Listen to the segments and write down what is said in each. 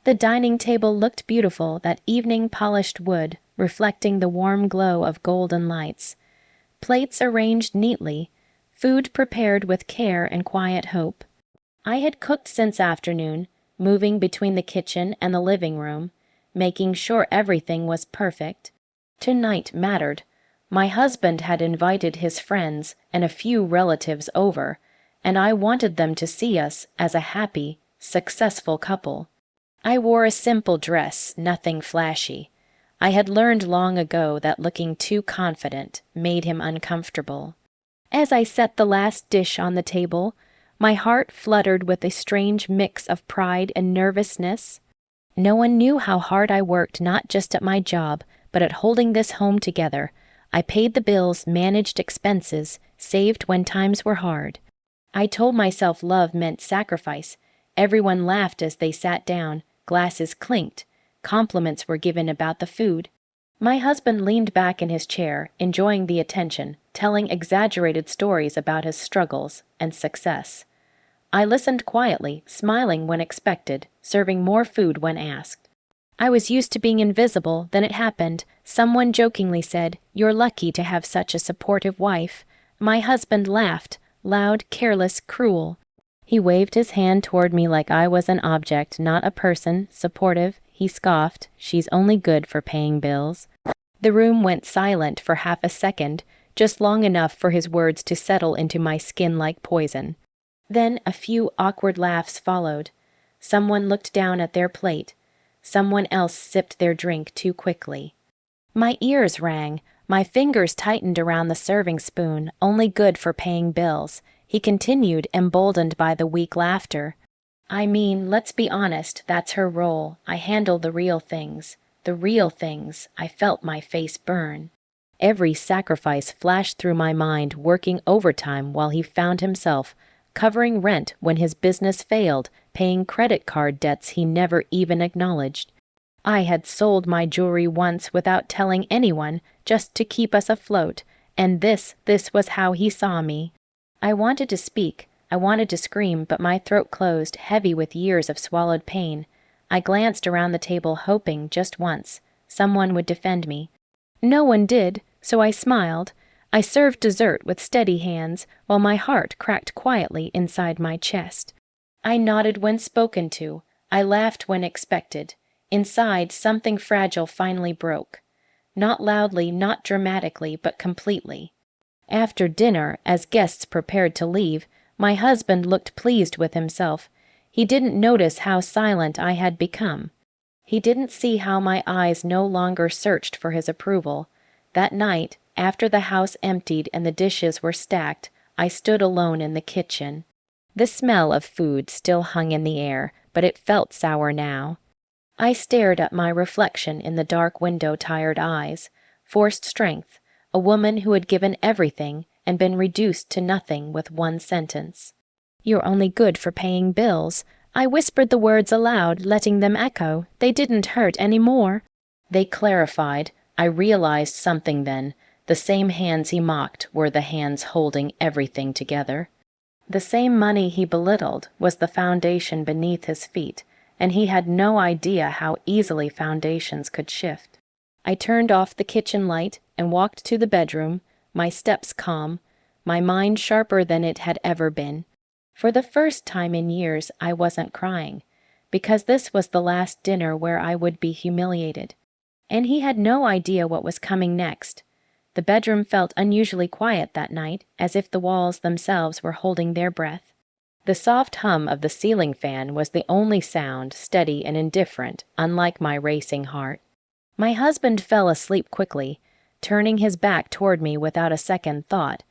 The dining table looked beautiful, that evening polished wood, reflecting the warm glow of golden lights. Plates arranged neatly, food prepared with care and quiet hope. I had cooked since afternoon, moving between the kitchen and the living room, making sure everything was perfect. Tonight mattered. My husband had invited his friends and a few relatives over, and I wanted them to see us as a happy, successful couple. I wore a simple dress, nothing flashy. I had learned long ago that looking too confident made him uncomfortable. As I set the last dish on the table, my heart fluttered with a strange mix of pride and nervousness. No one knew how hard I worked, not just at my job, but at holding this home together. I paid the bills, managed expenses, saved when times were hard. I told myself love meant sacrifice. Everyone laughed as they sat down, glasses clinked, compliments were given about the food. My husband leaned back in his chair, enjoying the attention, telling exaggerated stories about his struggles and success. I listened quietly, smiling when expected, serving more food when asked. I was used to being invisible. Then it happened. Someone jokingly said, "You're lucky to have such a supportive wife." My husband laughed, loud, careless, cruel. He waved his hand toward me like I was an object, not a person, supportive. He scoffed, "She's only good for paying bills." The room went silent for half a second, just long enough for his words to settle into my skin like poison. Then a few awkward laughs followed. Someone looked down at their plate. Someone else sipped their drink too quickly. My ears rang. My fingers tightened around the serving spoon, only good for paying bills. He continued, emboldened by the weak laughter. "I mean, let's be honest, that's her role. I handle the real things. The real things." I felt my face burn. Every sacrifice flashed through my mind, working overtime while he found himself covering rent when his business failed, paying credit card debts he never even acknowledged. I had sold my jewelry once without telling anyone, just to keep us afloat, and this was how he saw me. I wanted to speak, I wanted to scream, but my throat closed, heavy with years of swallowed pain. I glanced around the table, hoping, just once, someone would defend me. No one did, so I smiled. I served dessert with steady hands, while my heart cracked quietly inside my chest. I nodded when spoken to. I laughed when expected. Inside, something fragile finally broke. Not loudly, not dramatically, but completely. After dinner, as guests prepared to leave, my husband looked pleased with himself. He didn't notice how silent I had become. He didn't see how my eyes no longer searched for his approval. That night, after the house emptied and the dishes were stacked, I stood alone in the kitchen. The smell of food still hung in the air, but it felt sour now. I stared at my reflection in the dark window, tired eyes. Forced strength, a woman who had given everything and been reduced to nothing with one sentence. "You're only good for paying bills." I whispered the words aloud, letting them echo. They didn't hurt any more. They clarified. I realized something then. The same hands he mocked were the hands holding everything together. The same money he belittled was the foundation beneath his feet, and he had no idea how easily foundations could shift. I turned off the kitchen light and walked to the bedroom, my steps calm, my mind sharper than it had ever been. For the first time in years, I wasn't crying, because this was the last dinner where I would be humiliated. And he had no idea what was coming next. The bedroom felt unusually quiet that night, as if the walls themselves were holding their breath. The soft hum of the ceiling fan was the only sound, steady and indifferent, unlike my racing heart. My husband fell asleep quickly, turning his back toward me without a second thought,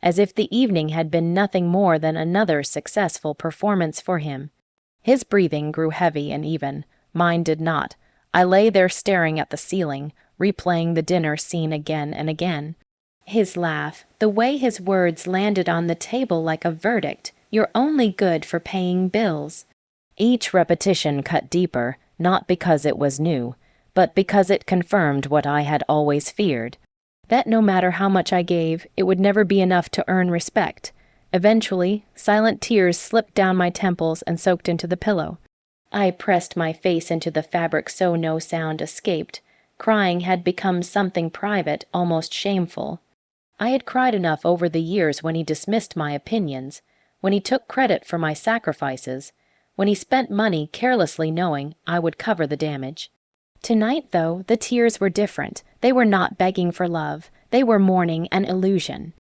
as if the evening had been nothing more than another successful performance for him. His breathing grew heavy and even. Mine did not. I lay there staring at the ceiling, replaying the dinner scene again and again. His laugh, the way his words landed on the table like a verdict, "You're only good for paying bills." Each repetition cut deeper, not because it was new, but because it confirmed what I had always feared. That no matter how much I gave, it would never be enough to earn respect. Eventually, silent tears slipped down my temples and soaked into the pillow. I pressed my face into the fabric so no sound escaped. Crying had become something private, almost shameful. I had cried enough over the years when he dismissed my opinions, when he took credit for my sacrifices, when he spent money carelessly knowing I would cover the damage. Tonight, though, the tears were different. They were not begging for love. They were mourning an illusion.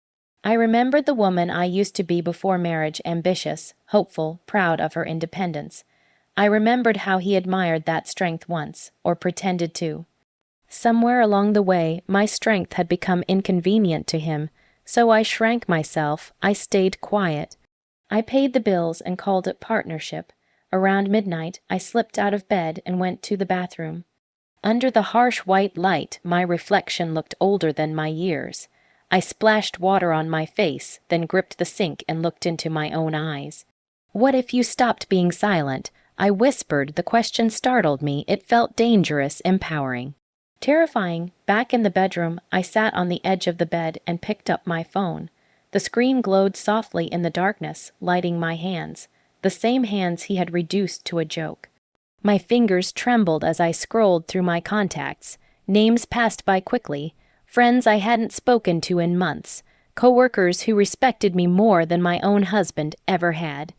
I remembered the woman I used to be before marriage, ambitious, hopeful, proud of her independence. I remembered how he admired that strength once, or pretended to. Somewhere along the way, my strength had become inconvenient to him, so I shrank myself, I stayed quiet. I paid the bills and called it partnership. Around midnight, I slipped out of bed and went to the bathroom. Under the harsh white light, my reflection looked older than my years. I splashed water on my face, then gripped the sink and looked into my own eyes. "What if you stopped being silent?" I whispered. The question startled me. It felt dangerous, empowering. Terrifying, back in the bedroom, I sat on the edge of the bed and picked up my phone. The screen glowed softly in the darkness, lighting my hands, the same hands he had reduced to a joke. My fingers trembled as I scrolled through my contacts. Names passed by quickly, friends I hadn't spoken to in months, coworkers who respected me more than my own husband ever had.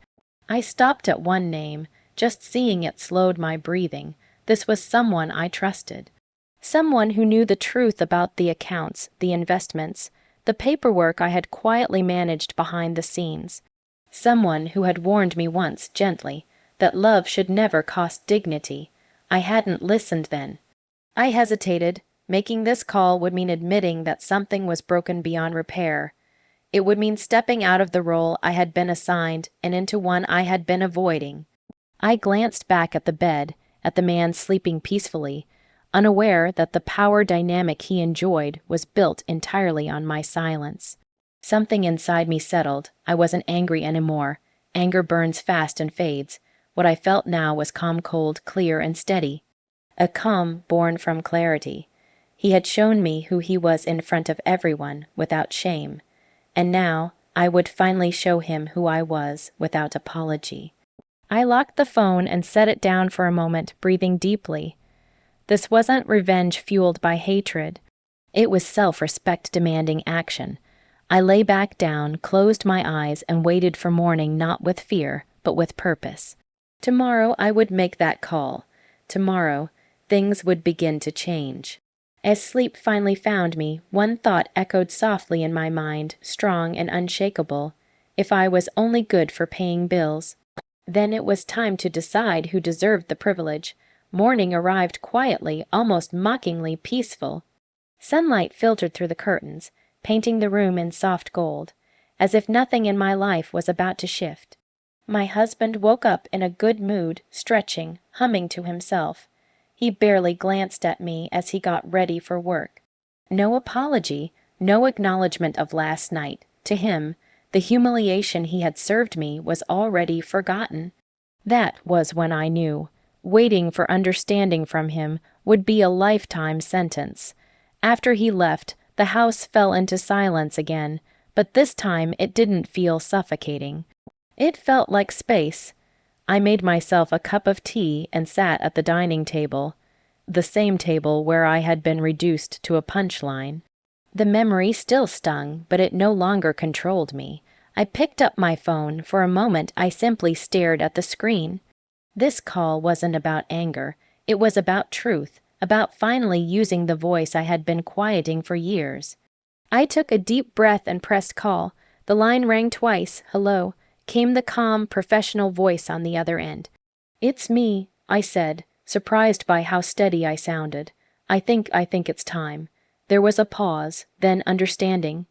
I stopped at one name. Just seeing it slowed my breathing. This was someone I trusted. Someone who knew the truth about the accounts, the investments, the paperwork I had quietly managed behind the scenes. Someone who had warned me once, gently, that love should never cost dignity. I hadn't listened then. I hesitated. Making this call would mean admitting that something was broken beyond repair. It would mean stepping out of the role I had been assigned and into one I had been avoiding. I glanced back at the bed, at the man sleeping peacefully, unaware that the power dynamic he enjoyed was built entirely on my silence. Something inside me settled. I wasn't angry anymore. Anger burns fast and fades. What I felt now was calm, cold, clear, and steady. A calm born from clarity. He had shown me who he was in front of everyone, without shame. And now, I would finally show him who I was, without apology. I locked the phone and set it down for a moment, breathing deeply. This wasn't revenge fueled by hatred. It was self-respect demanding action. I lay back down, closed my eyes, and waited for morning, not with fear, but with purpose. Tomorrow I would make that call. Tomorrow, things would begin to change. As sleep finally found me, one thought echoed softly in my mind, strong and unshakable. If I was only good for paying bills. Then it was time to decide who deserved the privilege. Morning arrived quietly, almost mockingly peaceful. Sunlight filtered through the curtains, painting the room in soft gold, as if nothing in my life was about to shift. My husband woke up in a good mood, stretching, humming to himself. He barely glanced at me as he got ready for work. No apology, no acknowledgement of last night. To him, the humiliation he had served me was already forgotten. That was when I knew. Waiting for understanding from him would be a lifetime sentence. After he left, the house fell into silence again, but this time it didn't feel suffocating. It felt like space. I made myself a cup of tea and sat at the dining table, the same table where I had been reduced to a punchline. The memory still stung, but it no longer controlled me. I picked up my phone. For a moment, I simply stared at the screen. This call wasn't about anger. It was about truth, about finally using the voice I had been quieting for years. I took a deep breath and pressed call. The line rang twice. Hello, came the calm, professional voice on the other end. "It's me," I said, surprised by how steady I sounded. I think it's time." There was a pause, then understanding.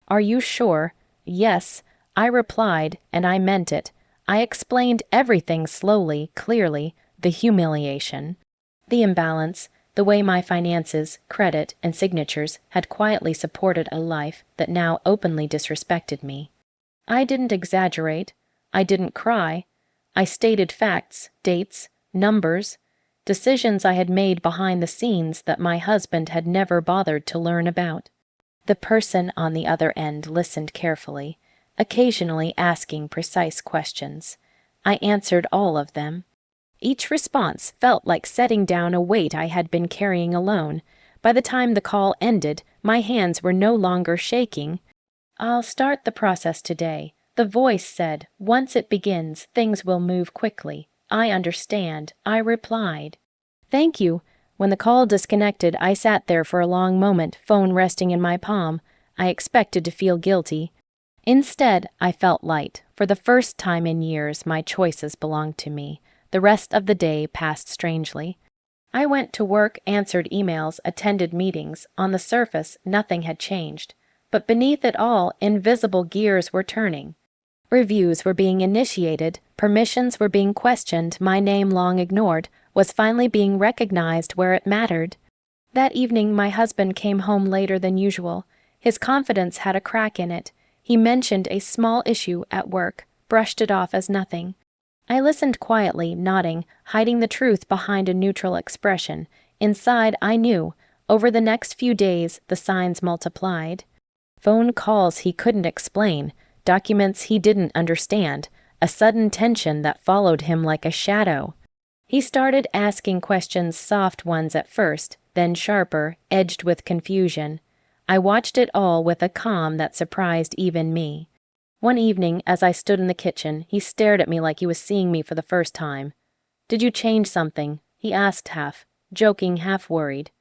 "Are you sure?" "Yes," I replied, and I meant it. I explained everything slowly, clearly, the humiliation, the imbalance, the way my finances, credit, and signatures had quietly supported a life that now openly disrespected me. I didn't exaggerate. I didn't cry. I stated facts, dates, numbers, decisions I had made behind the scenes that my husband had never bothered to learn about. The person on the other end listened carefully, occasionally asking precise questions. I answered all of them. Each response felt like setting down a weight I had been carrying alone. By the time the call ended, my hands were no longer shaking. "I'll start the process today," the voice said. "Once it begins, things will move quickly." "I understand," I replied. "Thank you." When the call disconnected, I sat there for a long moment, phone resting in my palm. I expected to feel guilty. Instead, I felt light. For the first time in years, my choices belonged to me. The rest of the day passed strangely. I went to work, answered emails, attended meetings. On the surface, nothing had changed. But beneath it all, invisible gears were turning. Reviews were being initiated, permissions were being questioned, my name long ignored was finally being recognized where it mattered. That evening, my husband came home later than usual. His confidence had a crack in it. He mentioned a small issue at work, brushed it off as nothing. I listened quietly, nodding, hiding the truth behind a neutral expression. Inside, I knew. Over the next few days, the signs multiplied. Phone calls he couldn't explain, documents he didn't understand, a sudden tension that followed him like a shadow. He started asking questions, soft ones at first, then sharper, edged with confusion. I watched it all with a calm that surprised even me. One evening, as I stood in the kitchen, he stared at me like he was seeing me for the first time. "Did you change something?" he asked, half joking, half worried.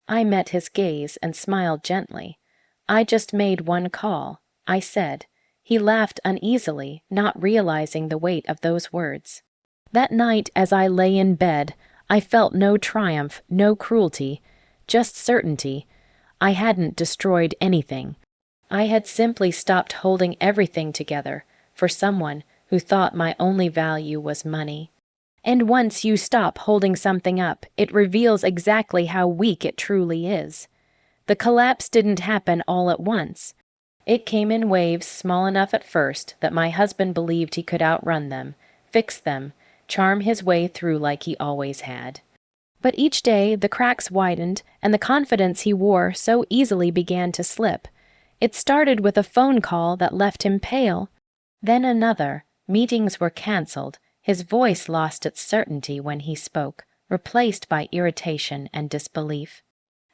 I met his gaze and smiled gently. "I just made one call," I said. He laughed uneasily, not realizing the weight of those words. That night, as I lay in bed, I felt no triumph, no cruelty, just certainty. I hadn't destroyed anything. I had simply stopped holding everything together for someone who thought my only value was money. And once you stop holding something up, it reveals exactly how weak it truly is. The collapse didn't happen all at once. It came in waves small enough at first that my husband believed he could outrun them, fix them, charm his way through like he always had. But each day the cracks widened, and the confidence he wore so easily began to slip. It started with a phone call that left him pale. Then another. Meetings were canceled. His voice lost its certainty when he spoke, replaced by irritation and disbelief.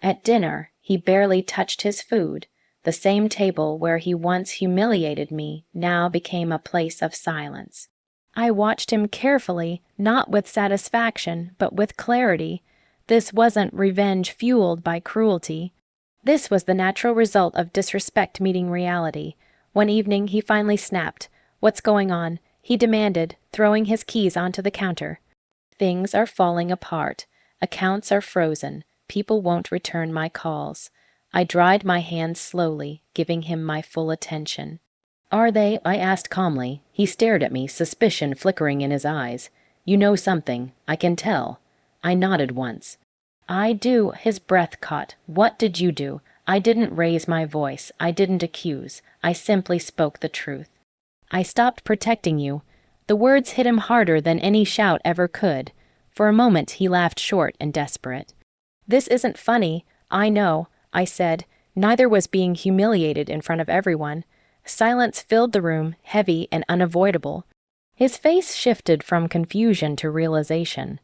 At dinner, he barely touched his food. The same table where he once humiliated me now became a place of silence. I watched him carefully, not with satisfaction, but with clarity. This wasn't revenge fueled by cruelty. This was the natural result of disrespect meeting reality. One evening, he finally snapped. "What's going on?" he demanded, throwing his keys onto the counter. "Things are falling apart. Accounts are frozen. People won't return my calls." I dried my hands slowly, giving him my full attention. "Are they?" I asked calmly. He stared at me, suspicion flickering in his eyes. "You know something. I can tell." I nodded once. "I do." His breath caught. "What did you do?" I didn't raise my voice. I didn't accuse. I simply spoke the truth. "I stopped protecting you." The words hit him harder than any shout ever could. For a moment he laughed short and desperate. "This isn't funny." "I know," I said. Neither was being humiliated in front of everyone. Silence filled the room, heavy and unavoidable. His face shifted from confusion to realization.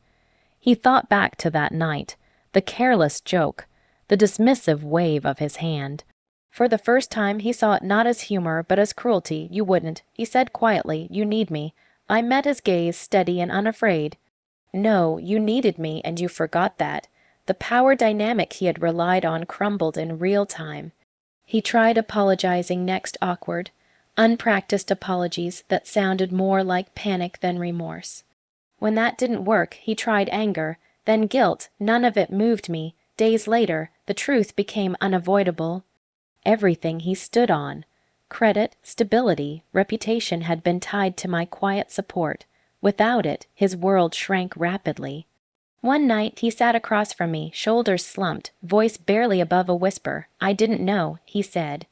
He thought back to that night, the careless joke, the dismissive wave of his hand. For the first time, he saw it not as humor, but as cruelty. "You wouldn't," he said quietly. "You need me." I met his gaze, steady and unafraid. "No, you needed me, and you forgot that." The power dynamic he had relied on crumbled in real time. He tried apologizing next, awkward, unpracticed apologies that sounded more like panic than remorse. When that didn't work, he tried anger, then guilt. None of it moved me. Days later, the truth became unavoidable. Everything he stood on, credit, stability, reputation, had been tied to my quiet support. Without it, his world shrank rapidly. One night, he sat across from me, shoulders slumped, voice barely above a whisper. "I didn't know," he said.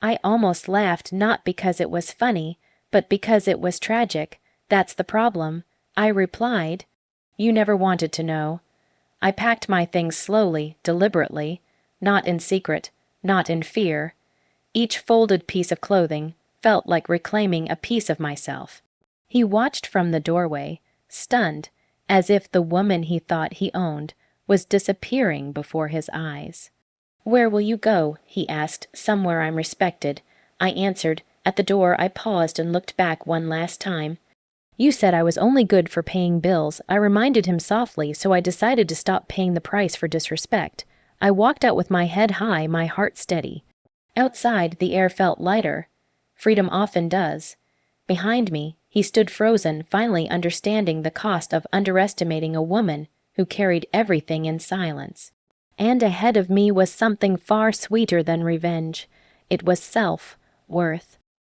I almost laughed, not because it was funny, but because it was tragic. "That's the problem," I replied. "You never wanted to know." I packed my things slowly, deliberately, not in secret, not in fear. Each folded piece of clothing felt like reclaiming a piece of myself. He watched from the doorway, stunned, as if the woman he thought he owned was disappearing before his eyes. "Where will you go?" he asked. "Somewhere I'm respected." I answered. At the door, I paused and looked back one last time. "You said I was only good for paying bills," I reminded him softly, so I decided to stop paying the price for disrespect. I walked out with my head high, my heart steady. Outside, the air felt lighter. Freedom often does. Behind me, he stood frozen, finally understanding the cost of underestimating a woman who carried everything in silence. And ahead of me was something far sweeter than revenge. It was self-worth.